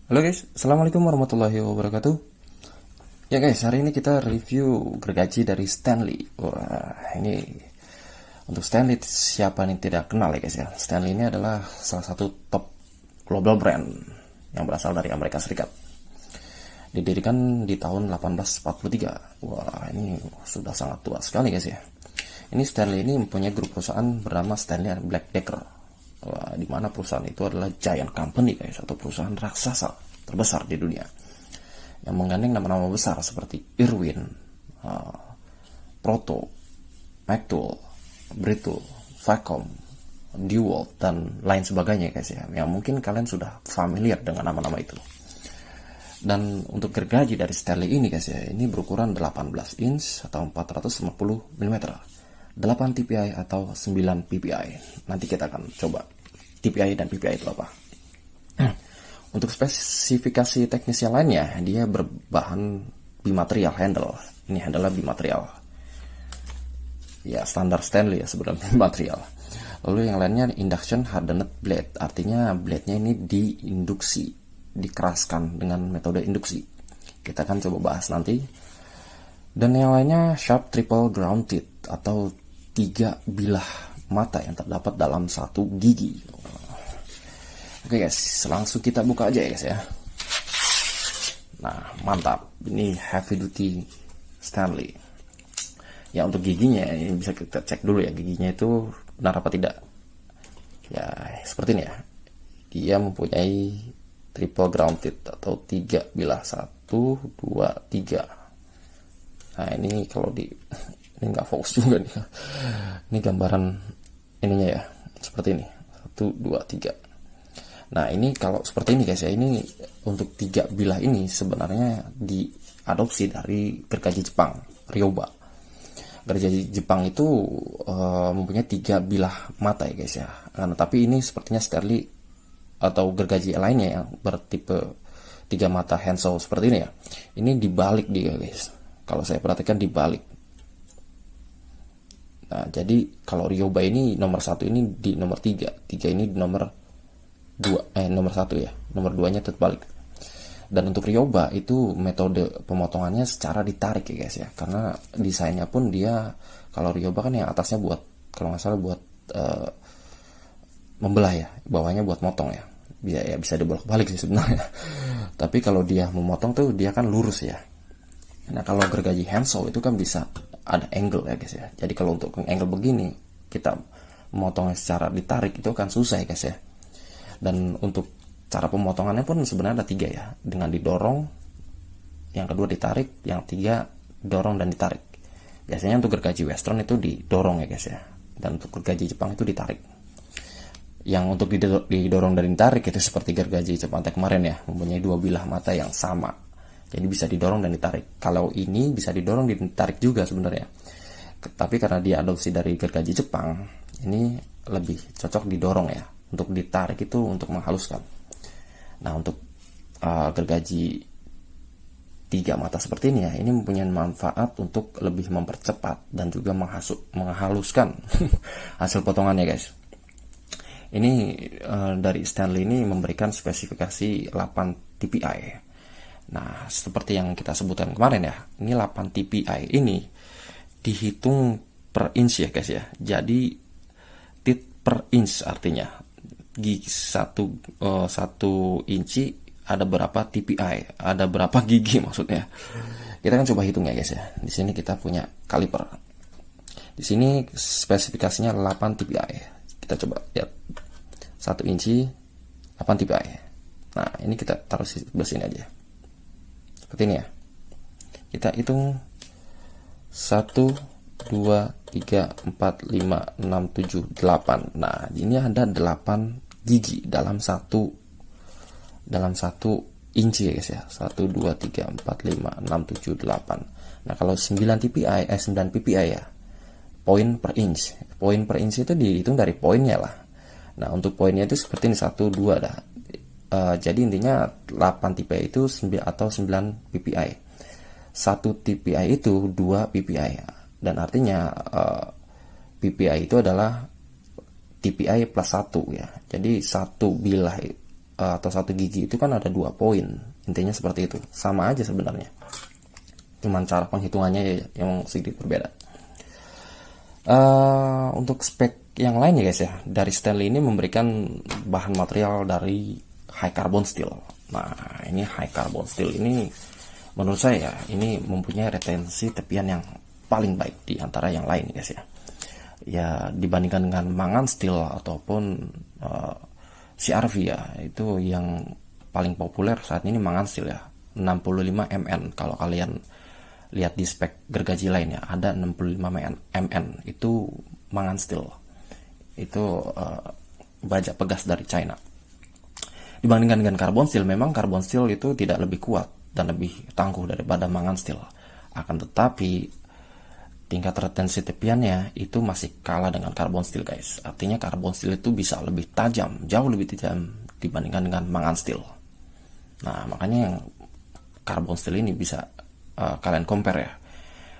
Halo guys, Assalamualaikum warahmatullahi wabarakatuh. Ya guys, hari ini kita review gergaji dari Stanley. Wah, ini untuk Stanley, siapa yang tidak kenal ya guys ya. Stanley ini adalah salah satu top global brand yang berasal dari Amerika Serikat. Didirikan di tahun 1843. Wah, ini sudah sangat tua sekali guys ya. Ini Stanley ini mempunyai grup perusahaan bernama Stanley and Black Decker. Wah, di mana perusahaan itu adalah giant company guys, atau perusahaan raksasa terbesar di dunia yang menggandeng nama-nama besar seperti Irwin, Proto, McTool, Brittle, Vacom, DeWalt, dan lain sebagainya guys ya, yang mungkin kalian sudah familiar dengan nama-nama itu. Dan untuk gergaji dari Stanley ini guys ya, ini berukuran 18 inch atau 450 mm, 8 TPI atau 9 PPI. Nanti kita akan coba TPI dan PPI itu apa. Untuk spesifikasi teknis yang lainnya, dia berbahan bimaterial handle. Ini handle bimaterial. Ya, standar Stanley ya sebenarnya bimaterial. Lalu yang lainnya induction hardened blade, artinya blade-nya ini diinduksi, dikeraskan dengan metode induksi. Kita akan coba bahas nanti. Dan yang lainnya sharp triple ground teeth, atau 3 bilah mata yang terdapat dalam satu gigi. Oke guys, langsung kita buka aja ya guys ya. Nah, mantap. Ini heavy duty Stanley. Ya, untuk giginya ini bisa kita cek dulu ya, giginya itu benar apa tidak. Ya, seperti ini ya. Dia mempunyai triple ground teeth atau 3 bilah, 1, 2, 3. Nah, ini kalau ini nggak fokus juga nih. Ini gambaran ininya ya, seperti ini, 1, 2, 3. Nah, ini kalau seperti ini guys ya, ini untuk 3 bilah ini sebenarnya diadopsi dari gergaji Jepang, Ryoba. Gergaji Jepang itu mempunyai 3 bilah mata ya guys ya. Nah, tapi ini sepertinya Stanley atau gergaji lainnya yang bertipe 3 mata handsaw seperti ini ya, ini dibalik dia guys. Kalau saya perhatikan dibalik. Nah, jadi kalau Ryoba ini nomor 1 ini di nomor 3 ini di nomor 2, nomor 1 ya, nomor 2 nya terbalik. Dan untuk Ryoba itu metode pemotongannya secara ditarik ya guys ya, karena desainnya pun dia, kalau Ryoba kan yang atasnya buat, kalau nggak salah buat membelah ya, bawahnya buat motong ya, bisa dibolak-balik sih sebenarnya. Tapi kalau dia memotong tuh dia kan lurus ya. Nah, kalau gergaji handsaw itu kan bisa ada angle ya guys ya. Jadi kalau untuk angle begini kita memotongnya secara ditarik itu kan susah ya guys ya. Dan untuk cara pemotongannya pun sebenarnya ada 3 ya, dengan didorong, yang kedua ditarik, yang 3 dorong dan ditarik. Biasanya untuk gergaji western itu didorong ya guys ya, dan untuk gergaji Jepang itu ditarik. Yang untuk didorong dan ditarik itu seperti gergaji Jepang kemarin ya, mempunyai 2 bilah mata yang sama, jadi bisa didorong dan ditarik. Kalau ini bisa didorong dan ditarik juga sebenarnya, tapi karena dia adopsi dari gergaji Jepang, ini lebih cocok didorong ya. Untuk ditarik itu untuk menghaluskan. Nah, untuk gergaji 3 mata seperti ini ya, ini mempunyai manfaat untuk lebih mempercepat dan juga menghaluskan hasil potongannya guys. Ini dari Stanley ini memberikan spesifikasi 8 TPI. Nah, seperti yang kita sebutkan kemarin ya, ini 8 TPI ini dihitung per inch ya guys ya. Jadi teeth per inch, artinya gigi 1 inci ada berapa TPI, ada berapa gigi maksudnya. Kita kan coba hitung ya guys ya. Di sini kita punya kaliper. Di sini spesifikasinya 8 TPI. Kita coba lihat 1 inci 8 TPI. Nah, ini kita taruh di sebelah sini aja. Seperti ini ya. Kita hitung 1, 2, 3, 4, 5, 6, 7, 8. Nah, ini ada 8 gigi dalam satu inci ya guys ya. 1, 2, 3, 4, 5, 6, 7, 8. Nah, kalau 9 TPI, 9 PPI ya, poin per inch. Poin per inch itu dihitung dari poinnya lah. Nah, untuk poinnya itu seperti ini, 1, 2 dah. Jadi intinya 8 TPI itu 9 atau 9 PPI. 1 TPI itu 2 PPI. Dan artinya PPI itu adalah TPI plus 1 ya. Jadi 1 bilah atau satu gigi itu kan ada 2 poin. Intinya seperti itu. Sama aja sebenarnya. Cuman cara penghitungannya yang sedikit berbeda. Untuk spek yang lain ya guys ya, dari Stanley ini memberikan bahan material dari high carbon steel. Nah, ini high carbon steel ini menurut saya ini mempunyai retensi tepian yang paling baik di antara yang lain guys ya. Ya dibandingkan dengan mangan steel ataupun CRV ya, itu yang paling populer saat ini mangan steel ya, 65 mN. Kalau kalian lihat di spek gergaji lainnya ada 65 mN, itu mangan steel, itu baja pegas dari China. Dibandingkan dengan carbon steel, memang carbon steel itu tidak lebih kuat dan lebih tangguh daripada mangan steel. Akan tetapi tingkat retensi tepiannya itu masih kalah dengan carbon steel guys. Artinya carbon steel itu bisa lebih tajam, jauh lebih tajam dibandingkan dengan mangan steel. Nah makanya yang carbon steel ini bisa kalian compare ya.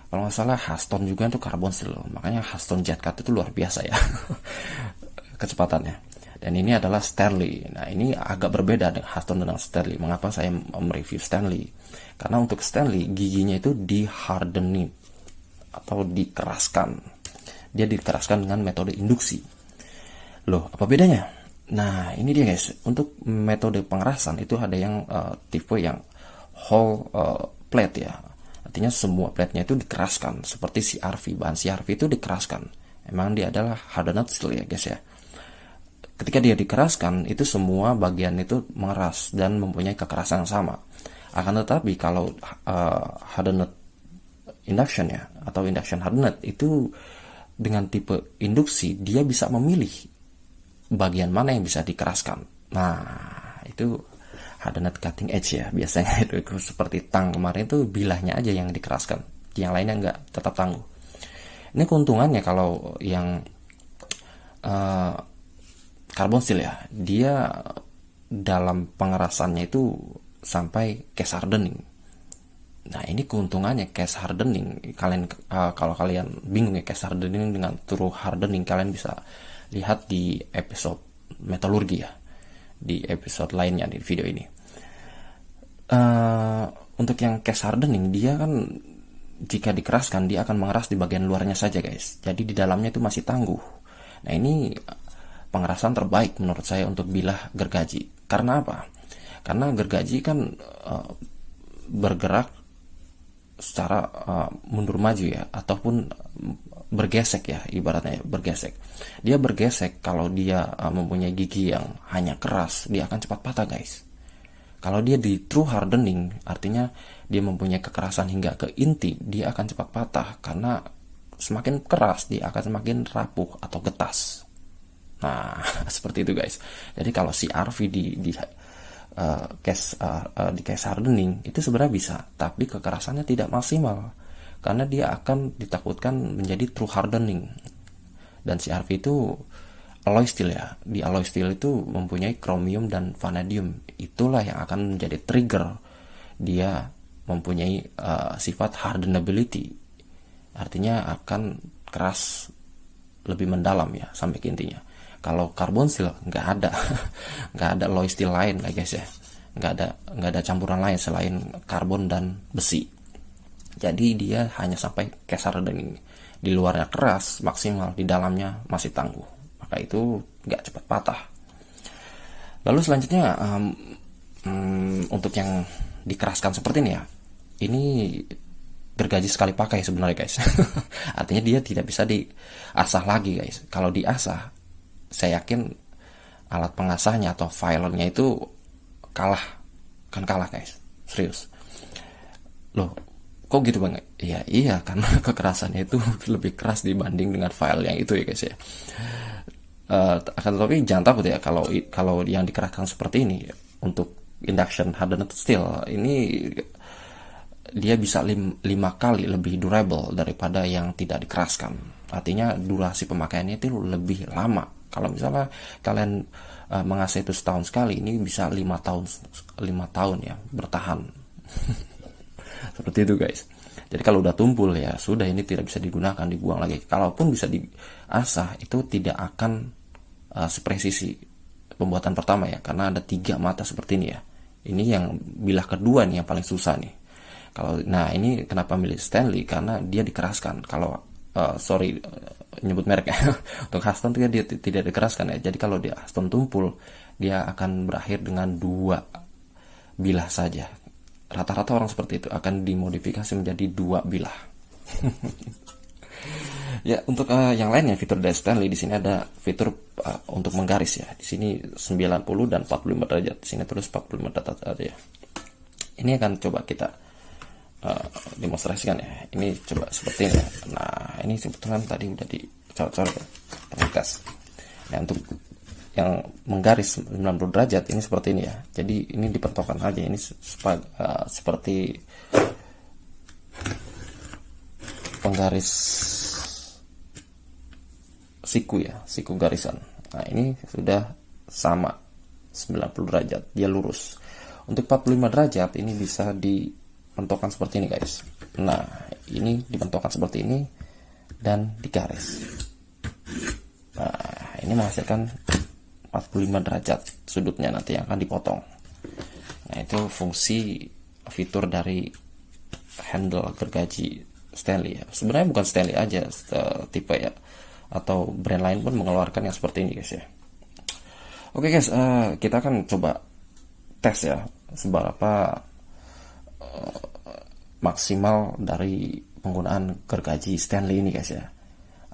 Kalau nggak salah Huston juga itu carbon steel, makanya Huston JetCut itu luar biasa ya kecepatannya. Dan ini adalah Stanley. Nah ini agak berbeda dengan Huston dan Stanley. Mengapa saya mereview Stanley? Karena untuk Stanley giginya itu di-hardening atau dikeraskan. Dia dikeraskan dengan metode induksi. Loh, apa bedanya? Nah, ini dia guys. Untuk metode pengerasan itu ada yang tipe yang whole plate ya. Artinya semua plate-nya itu dikeraskan seperti CRV. Bahan CRV itu dikeraskan. Emang dia adalah hardened steel ya guys ya. Ketika dia dikeraskan, itu semua bagian itu mengeras dan mempunyai kekerasan yang sama. Akan tetapi kalau hardened induction ya, atau induction hardened, itu dengan tipe induksi, dia bisa memilih bagian mana yang bisa dikeraskan. Nah, itu hardened cutting edge ya, biasanya itu seperti tang kemarin itu bilahnya aja yang dikeraskan, yang lainnya enggak, tetap tangguh. Ini keuntungannya kalau yang carbon steel ya, dia dalam pengerasannya itu sampai case hardening. Nah ini keuntungannya case hardening. Kalian kalau kalian bingung ya case hardening dengan true hardening, kalian bisa lihat di episode metalurgi ya, di episode lainnya di video ini. Untuk yang case hardening, dia kan jika dikeraskan dia akan mengeras di bagian luarnya saja guys. Jadi di dalamnya itu masih tangguh. Nah ini pengerasan terbaik menurut saya untuk bilah gergaji. Karena apa? Karena gergaji kan bergerak secara mundur maju ya, ataupun bergesek ya, ibaratnya bergesek. Dia bergesek kalau dia mempunyai gigi yang hanya keras, dia akan cepat patah guys. Kalau dia di true hardening, artinya dia mempunyai kekerasan hingga ke inti, dia akan cepat patah karena semakin keras dia akan semakin rapuh atau getas. Nah, seperti itu guys. Jadi kalau CRV di case hardening itu sebenarnya bisa, tapi kekerasannya tidak maksimal karena dia akan ditakutkan menjadi true hardening. Dan CRV itu alloy steel ya. Di alloy steel itu mempunyai chromium dan vanadium. Itulah yang akan menjadi trigger dia mempunyai sifat hardenability. Artinya akan keras lebih mendalam ya sampai ke intinya. Kalau carbon steel nggak ada, nggak ada alloy steel lain lah guys ya, nggak ada campuran lain selain karbon dan besi. Jadi dia hanya sampai case hardening, di luarnya keras maksimal, di dalamnya masih tangguh, maka itu nggak cepat patah. Lalu selanjutnya untuk yang dikeraskan seperti ini ya, ini gergaji sekali pakai sebenarnya guys. Artinya dia tidak bisa diasah lagi guys. Kalau diasah, saya yakin alat pengasahnya atau filernya itu kalah guys, serius. Loh, kok gitu bang? Iya karena kekerasannya itu lebih keras dibanding dengan file yang itu ya guys ya. Akan tetapi jangan takut ya kalau yang dikeraskan seperti ini untuk induction hardened steel ini dia bisa 5 kali lebih durable daripada yang tidak dikeraskan. Artinya durasi pemakaiannya itu lebih lama. Kalau misalnya kalian mengasah itu setahun sekali, ini bisa 5 tahun ya bertahan. Seperti itu guys. Jadi kalau udah tumpul ya sudah, ini tidak bisa digunakan, dibuang lagi. Kalaupun bisa diasah itu tidak akan sepresisi pembuatan pertama ya, karena ada 3 mata seperti ini ya. Ini yang bilah kedua nih yang paling susah nih. Nah ini kenapa milih Stanley, karena dia dikeraskan. Kalau nyebut merek ya. Untuk Huston tuh dia tidak dikeraskan ya. Jadi kalau dia Huston tumpul, dia akan berakhir dengan 2 bilah saja. Rata-rata orang seperti itu akan dimodifikasi menjadi 2 bilah. Ya, untuk yang lainnya fitur dari Stanley, di sini ada fitur untuk menggaris ya. Di sini 90 dan 45 derajat. Di sini terus 45 derajat aja ya. Ini akan coba kita demonstrasikan ya. Ini coba seperti ini ya. Nah, ini sebetulnya tadi udah dicoret-coret ya, terhias. Nah, untuk yang menggaris 90 derajat ini seperti ini ya. Jadi ini dipentokkan aja, ini seperti penggaris siku ya, siku garisan. Nah ini sudah sama 90 derajat, dia lurus. Untuk 45 derajat ini bisa dipentokkan seperti ini guys. Nah ini dipentokkan seperti ini dan digaris. Nah ini menghasilkan 45 derajat sudutnya nanti yang akan dipotong. Nah itu fungsi fitur dari handle gergaji Stanley ya. Sebenarnya bukan Stanley aja tipe ya, atau brand lain pun mengeluarkan yang seperti ini guys ya. Oke guys, kita akan coba tes ya seberapa maksimal dari penggunaan gergaji Stanley ini guys ya.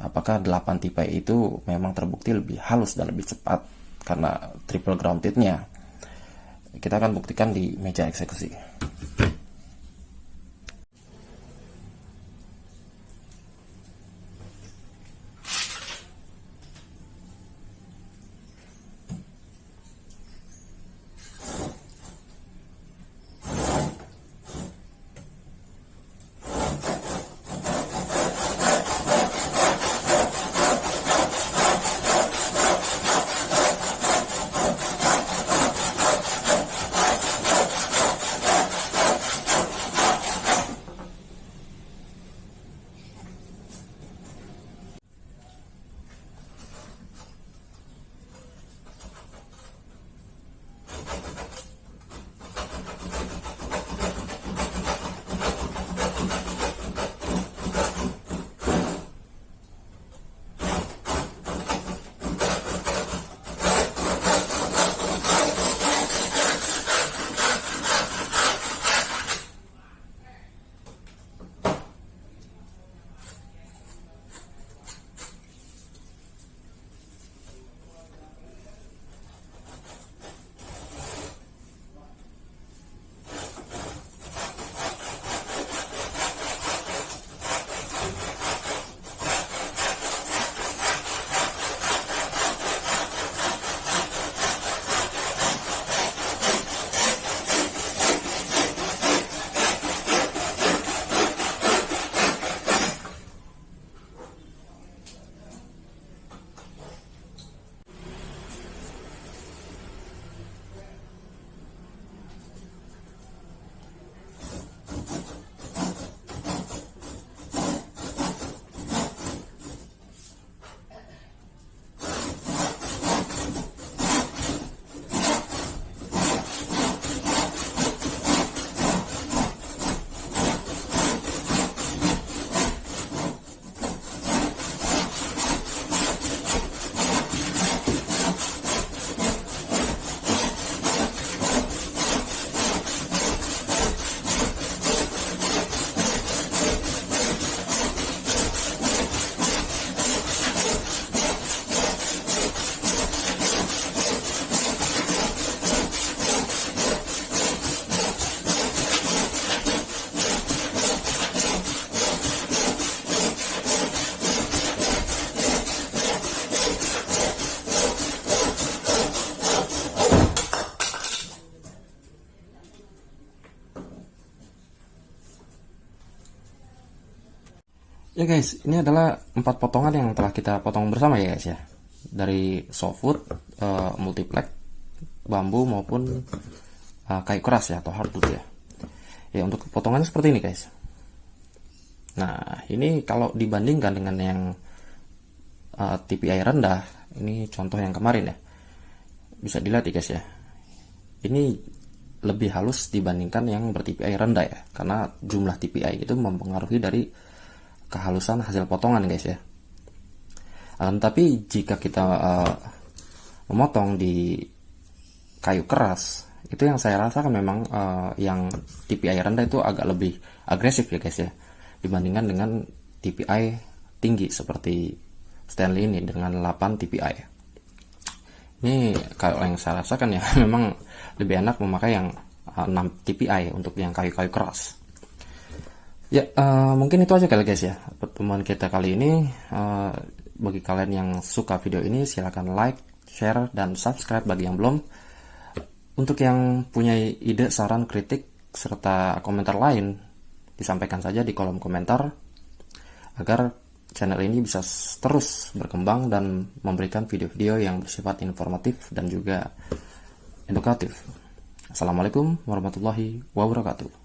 Apakah 8 tipe itu memang terbukti lebih halus dan lebih cepat karena triple groundednya. Kita akan buktikan di meja eksekusi. Ya guys, ini adalah 4 potongan yang telah kita potong bersama ya guys ya. Dari softwood, multiplex, bambu maupun kayu keras ya atau hardwood ya. Ya untuk potongannya seperti ini guys. Nah ini kalau dibandingkan dengan yang TPI rendah, ini contoh yang kemarin ya. bisa dilihat ya guys ya, ini lebih halus dibandingkan yang ber-TPI rendah ya, karena jumlah TPI itu mempengaruhi dari kehalusan hasil potongan guys ya. Tapi jika kita memotong di kayu keras, itu yang saya rasakan memang yang TPI rendah itu agak lebih agresif ya guys ya, dibandingkan dengan TPI tinggi seperti Stanley ini dengan 8 TPI. Ini kalau yang saya rasakan ya memang lebih enak memakai yang 6 TPI untuk yang kayu-kayu keras. Ya mungkin itu aja kali guys ya pertemuan kita kali ini. Bagi kalian yang suka video ini silahkan like, share, dan subscribe bagi yang belum. Untuk yang punya ide, saran, kritik, serta komentar lain, disampaikan saja di kolom komentar agar channel ini bisa terus berkembang dan memberikan video-video yang bersifat informatif dan juga edukatif. Assalamualaikum warahmatullahi wabarakatuh.